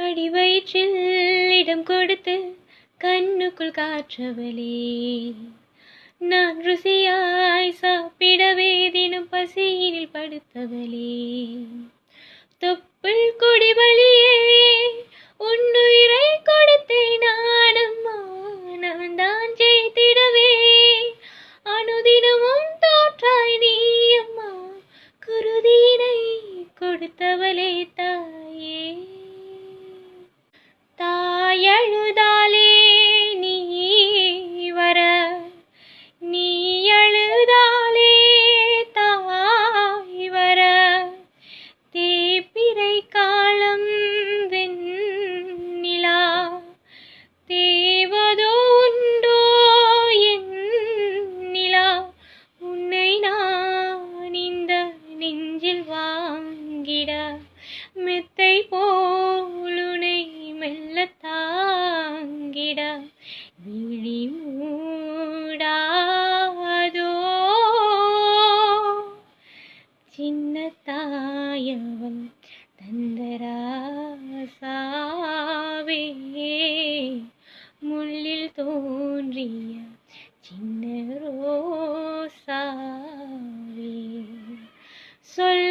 அடிவயிற்றில் இடம் கொடுத்து கண்ணுக்குள் காற்றவளே, நான் ருசியாய் சாப்பிடவே தினம் பசியினில் படுத்தவளே, தொப்புள் குடிவழியே உன்னுயிரை கொடுத்தேன் நானம்மா, நான் தான் ஜெயித்திடவே அனுதினமும் தோற்றாய் நீ அம்மா, குருதியினை கொடுத்தவளே தாயே. தாயழுதாலே நீ வர, நீ அழுதாலே தாய் வர, தேப்பிரை காலம் வெண்ணிலா தேவதோ உண்டோ என் நிலா, உன்னை நான் இந்த நெஞ்சில் வாங்கிட மெத்தை போலுனை மெல்ல தாங்கிட விழி மூடாதோ சின்ன தாயவன் தந்தராசாவே, முள்ளில் தோன்றிய சின்ன ரோசாவே, சொல்